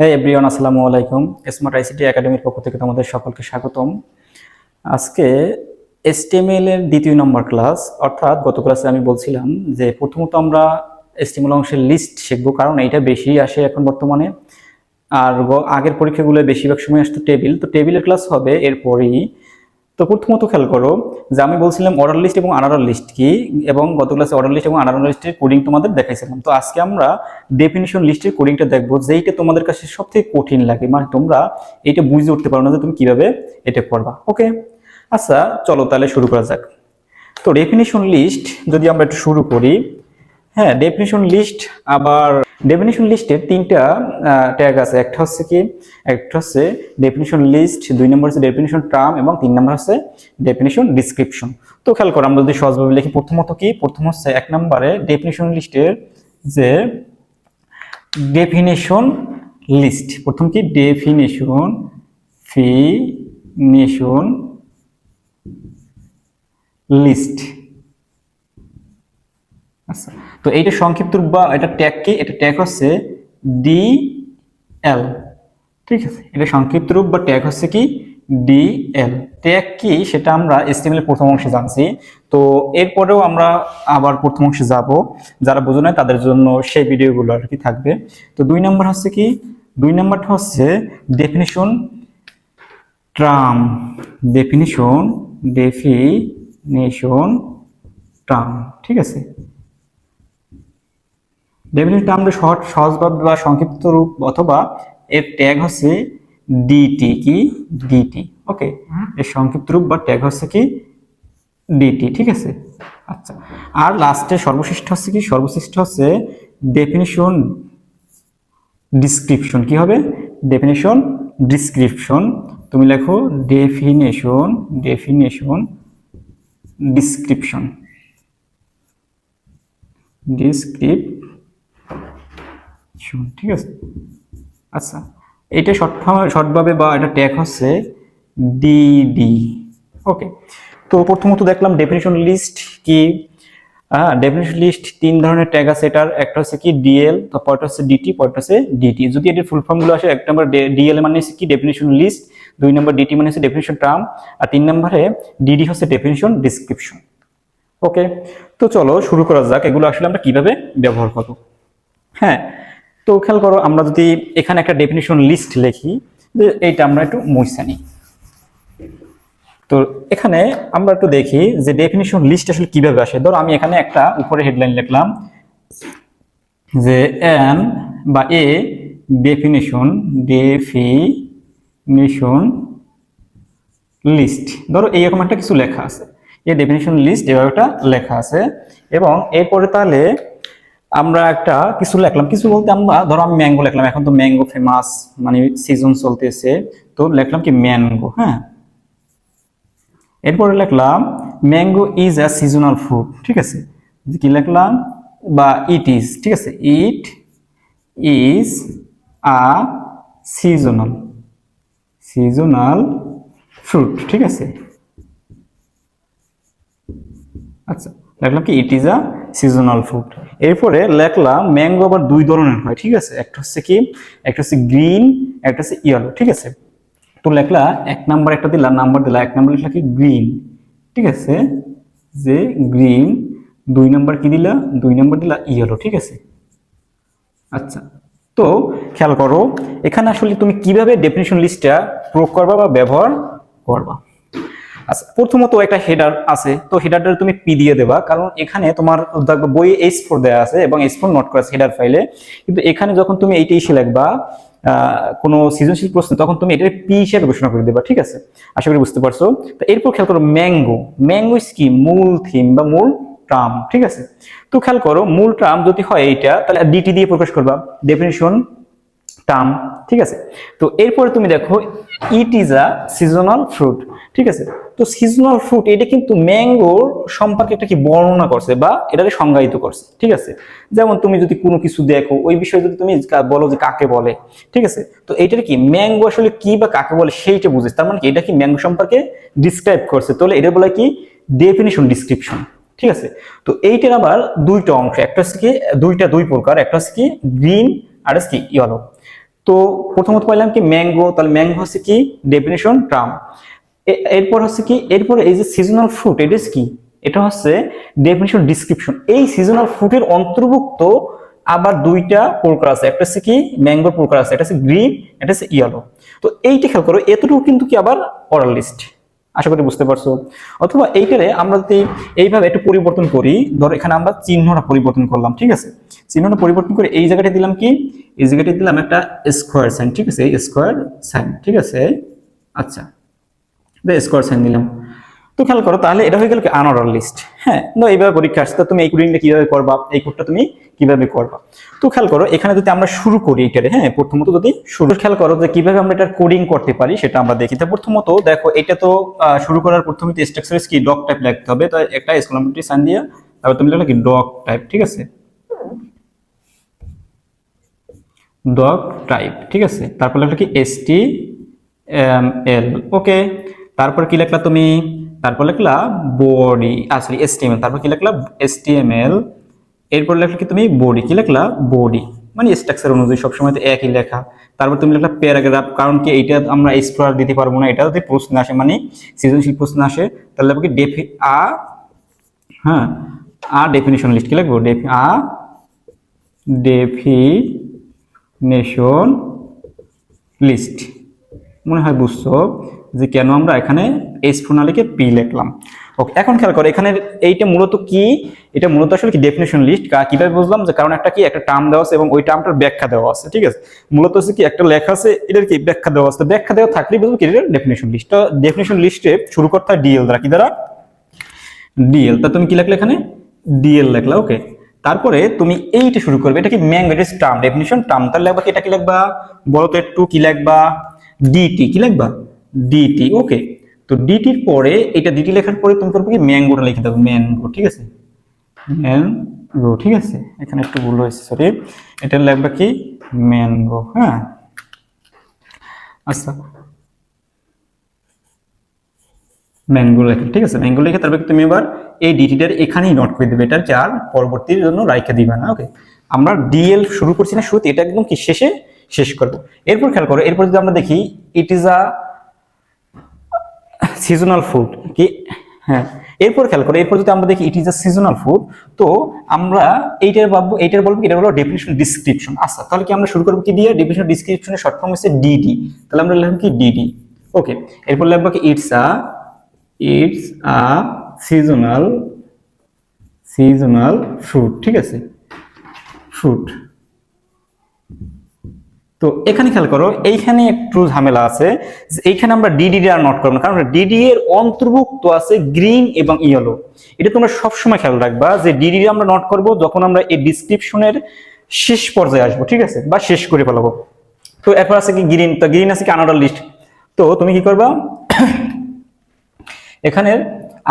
হ্যাঁ এভরিওয়ান, আসসালামু আলাইকুম। স্মার্ট আইসিটি একাডেমির পক্ষ থেকে তোমাদের সকলকে স্বাগতম। আজকে HTML এর দ্বিতীয় নম্বর ক্লাস। অর্থাৎ গত ক্লাসে আমি বলছিলাম যে প্রথমত আমরা HTML অংশের লিস্ট শিখবো, কারণ এইটা বেশি আসে এখন বর্তমানে। আর আগের পরীক্ষাগুলো বেশিরভাগ সময় আসতো টেবিল, তো টেবিলের ক্লাস হবে এরপরই। তো প্রথমত খেয়াল করো যে আমি বলছিলাম অর্ডার লিস্ট এবং আনঅর্ডার লিস্ট কি, এবং গত ক্লাসে অর্ডার লিস্ট এবং আনঅর্ডার লিস্টের কোডিং তোমাদের দেখাইছিলাম। তো আজকে আমরা ডেফিনিশন লিস্টের কোডিংটা দেখবো, যেইটা তোমাদের কাছে সবথেকে কঠিন লাগে, মানে তোমরা এটা বুঝে উঠতে পারো না যে তুমি কিভাবে এটা করবা। ওকে, আচ্ছা চলো তাহলে শুরু করা যাক। তো ডেফিনিশন লিস্ট যদি আমরা একটু শুরু করি, হ্যাঁ ডেফিনিশন লিস্ট, আবার ডেফিনিশন লিস্টের তিনটা ট্যাগ আছে। একটা হচ্ছে ডেফিনিশন লিস্ট, দুই নম্বর হচ্ছে ডেফিনিশন টার্ম, এবং তিন নম্বর হচ্ছে ডেফিনিশন ডিসক্রিপশন। তো খেয়াল করো আমরা যদি সহজভাবে লিখি, প্রথমত কি, প্রথম হচ্ছে এক নম্বরে ডেফিনিশন লিস্টের যে ডেফিনিশন লিস্ট, প্রথম কি ডেফিনিশন লিস্ট। আচ্ছা, তো এইটা সংক্ষিপ্ত রূপ বা এটা ট্যাগ কি, এটা ট্যাগ হচ্ছে ডিএল। ঠিক আছে, এটা সংক্ষিপ্ত রূপ বা ট্যাগ হচ্ছে কি ডিএল। ট্যাগ কি সেটা আমরা HTML এর প্রথম অংশে জানছি, তো এরপরেও আমরা আবার প্রথম অংশে যাব। যারা বোঝো না তাদের জন্য সেই ভিডিওগুলো আর কি থাকবে। তো দুই নম্বর হচ্ছে কি, দুই নম্বরটা হচ্ছে ডেফিনিশন টার্ম। ডেফিনিশন টার্ম, ঠিক আছে। ডেফিনিশন টার্মের সহজভাবে বা সংক্ষিপ্ত রূপ অথবা এর ট্যাগ হচ্ছে ডিটি। কি ডিটি, ওকে, এর সংক্ষিপ্ত রূপ বা ট্যাগ হচ্ছে কি ডিটি, ঠিক আছে। আচ্ছা, আর লাস্টে সর্বশেষ হচ্ছে কি, সর্বশেষ হচ্ছে ডেফিনিশন ডিসক্রিপশন। কি হবে? Definition description. তুমি লেখো ডেফিনিশন ডিসক্রিপশন ঠিক আছে। আচ্ছা, এটা শর্টভাবে বা এটা ট্যাগ হচ্ছে ডিডি। ওকে, তো প্রথমত দেখলাম ডেফিনিশন লিস্ট কি। ডেফিনিশন লিস্ট তিন ধরনের ট্যাগ আছে এটার। একটা হচ্ছে কি ডিএল, তারপরটা হচ্ছে ডিটি, পরটা হচ্ছে ডিটি। যদি এর ফুল ফর্ম গুলো আসে, এক নম্বর ডিএল মানে হচ্ছে কি ডেফিনিশন লিস্ট, দুই নম্বর ডিটি মানে হচ্ছে ডেফিনিশন টার্ম, আর তিন নম্বরে ডিডি হচ্ছে ডেফিনিশন ডিসক্রিপশন। ওকে, তো চলো শুরু করা যাক এগুলো আসলে আমরা কিভাবে ব্যবহার করব। হ্যাঁ, তো খেয়াল করো আমরা যদি এখানে একটা ডেফিনিশন লিস্ট লিখি, যে এইটা আমরা একটু মুছে নিই। তো এখানে আমরা একটু দেখি যে ডেফিনিশন লিস্ট আসলে কিভাবে আসে। ধরো আমি এখানে একটা উপরে হেডলাইন লিখলাম যে এন বা এ ডেফিনিশন লিস্ট। ধরো এইরকম একটা কিছু লেখা আছে, এই ডেফিনিশন লিস্ট এভাবে একটা লেখা আছে। এবং এরপরে তাহলে আমরা একটা কিছু লিখলাম, কিছু বলতে আমরা ধরো আমি ম্যাঙ্গো লিখলাম, এখন তো ম্যাঙ্গো ফেমাস, মানে সিজন চলতেছে, তো লিখলাম কি ম্যাঙ্গো। হ্যাঁ, এরপরে লিখলাম mango is a seasonal fruit, ঠিক আছে। কি লিখলাম, বা ইট ইজ, ঠিক আছে, it is a seasonal fruit, ঠিক আছে। আচ্ছা, লিখলাম কি it is a seasonal fruit. এরপরে লিখলাম ম্যাঙ্গো আবার দুই ধরনের হয়, ঠিক আছে। একটা হচ্ছে কি, একটা হচ্ছে গ্রিন, একটা হচ্ছে ইয়েলো, ঠিক আছে। তো লেখলা এক নাম্বার একটা দিলা, নাম্বার দিলা, এক নাম্বার লিখলা কি গ্রিন, ঠিক আছে, যে গ্রিন। দুই নাম্বার কি দিলা, দুই নাম্বার দিলা ইয়েলো, ঠিক আছে। আচ্ছা, তো খেয়াল করো এখানে আসলে তুমি কিভাবে ডেফিনিশন লিস্টটা প্রয়োগ করবা বা ব্যবহার করবা। আচ্ছা, প্রথমত একটা হেডার আছে, তো হেডারটা তুমি পি দিয়ে দেবা, কারণ এখানে তোমার বইয়ে H4 দেওয়া আছে এবং H4 নোট করা আছে হেডার ফাইলে। কিন্তু এখানে যখন তুমি এইটা এসে লিখবা কোনো সৃজনশীল প্রশ্ন, তখন তুমি এটা পি হিসেবে ঘোষণা করে দেবা, ঠিক আছে। আশা করি বুঝতে পারছো। তো এরপর খেয়াল করো ম্যাঙ্গো ইজ কি মূল থিম বা মূল টার্ম, ঠিক আছে। তো খেয়াল করো মূল টার্ম যদি হয় এইটা, তাহলে ডিটি দিয়ে প্রকাশ করবা, ডেফিনিশন টার্ম, ঠিক আছে। তো এরপরে তুমি দেখো it is a seasonal fruit, ঠিক আছে। তো সিজনাল ফ্রুট এটা কিন্তু ম্যাঙ্গোর সম্পর্কে একটা কি বর্ণনা করছে বা এটাকে সংজ্ঞায়িত করছে, ঠিক আছে। যেমন তুমি যদি কোনো কিছু দেখো, ওই বিষয়ে যদি তুমি বলো যে কাকে বলে, ঠিক আছে, তো এইটার কি ম্যাঙ্গো আসলে কি বা কাকে বলে সেইটা বুঝেছে, তার মানে কি এটা কি ম্যাঙ্গো সম্পর্কে ডিসক্রাইব করছে, তাহলে এটা বলে কি ডেফিনিশন ডিসক্রিপশন, ঠিক আছে। তো এইটার আবার দুইটা অংশ, একটা হচ্ছে কি দুই প্রকার, একটা হচ্ছে কি গ্রিন আর হচ্ছে কি ইয়েলো। তো প্রথমত পাইলাম কি ম্যাঙ্গো, তাহলে ম্যাঙ্গো হচ্ছে কি ডেফিনিশন টার্ম। এরপর হচ্ছে কি, এরপর এই যে সিজনাল ফ্রুট, এটা কি, এটা হচ্ছে ডেফিনিশন ডিসক্রিপশন। এই সিজনাল ফ্রুটের অন্তর্ভুক্ত আবার দুইটা প্রকার আছে, একটা হচ্ছে কি ম্যাঙ্গোর প্রকার আছে, এটা হচ্ছে গ্রিন, এটা হচ্ছে ইয়েলো। তো এইটা খেয়াল করো, এতটুকু কিন্তু কি আবার অরাল লিস্ট, আশা করি বুঝতে পারছো। অথবা এইটারে আমরা যদি এইভাবে একটু পরিবর্তন করি, ধরো এখানে আমরা চিহ্নটা পরিবর্তন করলাম, ঠিক আছে, চিহ্নটা পরিবর্তন করে এই জায়গাটা দিলাম কি, এই জায়গাটা দিলাম একটা স্কোয়ার সাইন, ঠিক আছে, এই স্কোয়ার সাইন, ঠিক আছে। আচ্ছা, স্কোয়ার সাইন দিলাম। তো খেয়াল করো, তাহলে এটা হয়ে গেল কি আনঅর্ডার লিস্ট। হ্যাঁ, তো এইভাবে পরীক্ষা আসছে, তুমি এই কোডিংটা কিভাবে করবা, এই কোডটা তুমি কিভাবে করবা। তো খেয়াল করো, এখানে যদি আমরা শুরু করি এটারে, হ্যাঁ প্রথমত যদি শুরু, খেয়াল করো যে কিভাবে আমরা এটার কোডিং করতে পারি সেটা আমরা দেখি। তো প্রথমত দেখো, এটা তো শুরু করার প্রথমে স্ট্রাকচার কি ডক টাইপ লিখতে হবে। তো একটা এক্সক্লামেটরি সাইন দিয়ে তারপর তুমি লিখলে কি ডক টাইপ, ঠিক আছে, ডক টাইপ, ঠিক আছে। তারপর লিখলে কি HTML, ওকে। তারপর কি লিখলা তুমি, তারপর লিখলা বডি, সরি HTML, তারপর কি লিখলা HTML, এরপর লিখলা কি তুমি বডি, কি লিখলা বডি, মানে স্ট্রাকচার অনুযায়ী সবসময় তো একই লেখা। তারপর তুমি লিখলা প্যারাগ্রাফ, কারণ কি এইটা আমরা এক্সপ্লোর দিতে পারবো না, এটা যদি প্রশ্ন আসে মানে সৃজনশীল প্রশ্ন আসে, তাহলে কি ডেফিনিশন লিস্ট, কি লিখবো ডেফিনেশন লিস্ট। মনে হয় বুঝছো যে কেন আমরা এখানে এস না লিখে পি লিখলাম। ওকে, এখন খেয়াল করো, এখানে এইটা মূলত কি, এটা মূলত আসলে কি ডেফিনেশন লিস্ট। কিভাবে বুঝলাম, যে কারণ একটা কি একটা টার্ম দেওয়া আছে এবং ওই টার্মটার ব্যাখ্যা দেওয়া আছে, ঠিক আছে। মূলত হচ্ছে কি একটা লেখা আছে, এটার কি ব্যাখ্যা দেওয়া আছে, ব্যাখ্যা দেওয়া থাকলেই বুঝবো কি এটা ডেফিনেশন লিস্ট। তো ডেফিনেশন লিস্টে শুরু করতে হয় ডিএল দ্বারা, কি দ্বারা, ডিএল। তা তুমি কি লিখলে এখানে ডিএল লিখলা, ওকে। তারপরে তুমি এইটা শুরু করবে, এটা কি ম্যাঙ্গো, এটা টার্ম, ডেফিনিশন টার্ম, তাহলে লিখবা কি, এটা কি লিখবা বলো তো একটু, কি লিখবা ডিটি, কি লিখবা ডিটি, ওকে। তো ডিটির পরে এটা ডিটি লেখার পরে তুমি করবে কি ম্যাঙ্গোটা লিখে দেবো, ম্যাঙ্গো, ঠিক আছে, ম্যাঙ্গো, ঠিক আছে। এখানে একটু ভুল হয়েছে, সরি, এটা লিখবা কি ম্যাঙ্গো, হ্যাঁ। আচ্ছা, ম্যাঙ্গো লেখা, ঠিক আছে, ম্যাঙ্গো লিখে তারপরে তুমি এবার এই ডিটিটার এখানেই নোট করে দেবে, এটা চার পরবর্তীর জন্য রাইখা দিবা না, ওকে। আমরা ডিএল শুরু করছি না শুরুতে, এটা একদম কি শেষে শেষ করব। এরপর খেয়াল করো, এরপর যদি আমরা দেখি it is a seasonal food, কি, হ্যাঁ। এরপর খেয়াল করো, এরপর যদি আমরা দেখি it is a seasonal food, তো আমরা এইটার বলবো এটা হলো ডেফিনিশন ডিসক্রিপশন। আচ্ছা, তাহলে কি আমরা শুরু করবো কি দিয়ে, ডেফিনিশন ডিসক্রিপশনের শর্ট ফর্ম হচ্ছে ডিডি, তাহলে আমরা লিখব কি ডিডি, ওকে। এরপর লিখবো কি ইটস আ সিজনাল ফ্রুট, ঠিক আছে, ফ্রুট। তো এখানে খেয়াল করো, এইখানে একটু ঝামেলা আছে, এইখানে আমরা ডিডি আর নোট করবো না, কারণ ডিডি এর অন্তর্ভুক্ত আছে গ্রিন এবং ইয়েলো। এটা তোমরা সবসময় খেয়াল রাখবা যে ডিডি আমরা নোট করব যখন আমরা এই ডিসক্রিপশনের শেষ পর্যায়ে আসবো, ঠিক আছে, বা শেষ করে ফেলাবো। তো এরপর আছে কি গ্রিন, তো গ্রিন আছে কি আনঅর্ডার লিস্ট। তো তুমি কি করবা, এখানে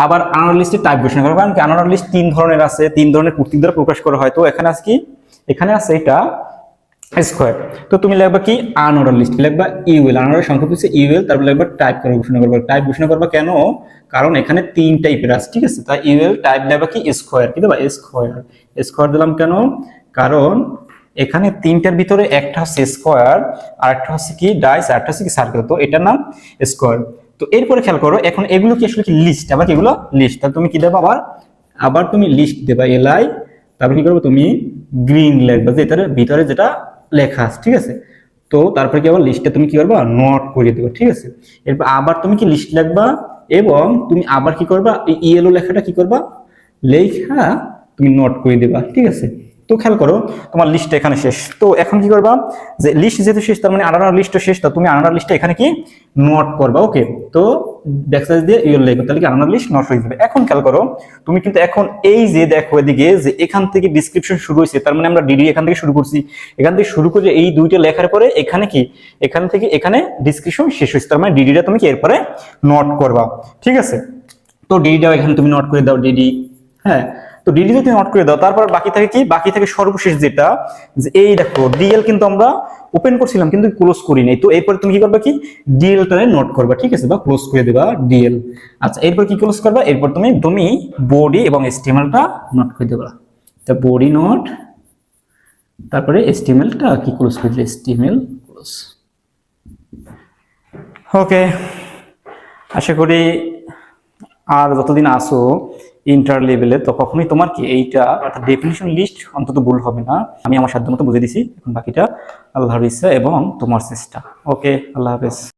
আবার আনঅর্ডার লিস্টের টাইপ ঘোষণা করবা, কারণ কি আনঅর্ডার লিস্ট তিন ধরনের আছে, তিন ধরনের কর্তৃক দ্বারা প্রকাশ করা হয়। তো এখানে আছে কি, এখানে আছে এটা স্কোয়ার। তো তুমি লিখবা কি আনঅর্ডার লিস্ট, লিখবা ইউএল, আনঅর্ডার সংখ্যা হচ্ছে ইউএল, তারপর লিখবা টাইপ করে ঘোষণা করবা। টাইপ ঘোষণা করবা কেন, কারণ এখানে তিন টাইপের আছে, ঠিক আছে। তাই ইউএল টাইপ দেবা কি স্কোয়ার, কি দেবা স্কোয়ার দিলাম কেন, কারণ এখানে তিনটার ভিতরে একটা হচ্ছে স্কোয়ার, আর একটা হচ্ছে কি ডাইস, আর একটা হচ্ছে কি সার্কেল, তো এটার নাম স্কোয়ার। তো এরপরে খেয়াল করো, এখন এগুলো কি আসলে কি লিস্ট, আবার এগুলো লিস্ট, তাহলে তুমি কি দেবা, আবার তুমি লিস্ট দেবা এলআই, তারপর কি করবো তুমি গ্রিন লিখবা, যে এটার ভিতরে যেটা লেখা আছে, ঠিক আছে। তো তারপরে কি আবার লিস্টে তুমি কি করবা নোট করে দেবে, ঠিক আছে। এরপর আবার তুমি কি লিস্ট লিখবা, এবং তুমি আবার কি করবা এই ইয়েলো লেখাটা কি করবা লেখা তুমি নোট করে দেবা, ঠিক আছে। তো খেয়াল করো, তোমার লিস্ট এখানে শেষ। তো এখন কি করবা, যে লিস্ট যেহেতু শেষ, তার মানে আনার লিস্টও শেষ, তো তুমি আনার লিস্টটা এখানে কি নোট করবা, ওকে। তো ব্যাকস্ল্যাশ দিয়ে ইয়েলো লিখবে, তাহলে কি আনার লিস্ট নোট হয়ে যাবে। এখন খেয়াল করো, তুমি কিন্তু এখন এই যে দেখো এদিকে যে এখান থেকে ডিসক্রিপশন শুরু হয়েছে, তার মানে আমরা ডিডি এখান থেকে শুরু করছি, এখান থেকে শুরু করে এই দুইটা লেখার পরে এখানে কি, এখান থেকে এখানে ডিসক্রিপশন শেষ হয়েছে, তার মানে ডিডিটা তুমি কি এরপরে নোট করবা, ঠিক আছে। তো ডিডিটাও এখানে তুমি নোট করে দাও, ডিডি, হ্যাঁ। তো ডিডি যদি নোট করে দাও, তারপর বাকি থাকে কি, বাকি থাকে সর্বশেষ যেটা, যে এই দেখো ডিএল কিন্তু আমরা ওপেন করছিলাম কিন্তু ক্লোজ করি নাই। তো এরপর তুমি কি করবা, কি ডিএলটারে নোট করবা, ঠিক আছে, বা ক্লোজ করে দেবা ডিএল। আচ্ছা, এরপর কি ক্লোজ করবা, এরপর তুমি বডি এবং এসটিএমএলটা নোট করে দেবা। তো বডি নোট, তারপরে এসটিএমএলটা কি ক্লোজ করে দিলে, এসটিএমএল ম্যাঙ্গোস। ওকে, আশা করি আর যতদিন আসো ইন্টার লেভেলে তো কখনোই তোমার কি এইটা অর্থাৎ ডেফিনিশন লিস্ট অন্তত ভুল হবে না। আমি আমার সাধ্য মতো বুঝে দিছি, এখন বাকিটা আল্লাহর ইচ্ছা এবং তোমার চেষ্টা। ওকে, আল্লাহ হাফেজ।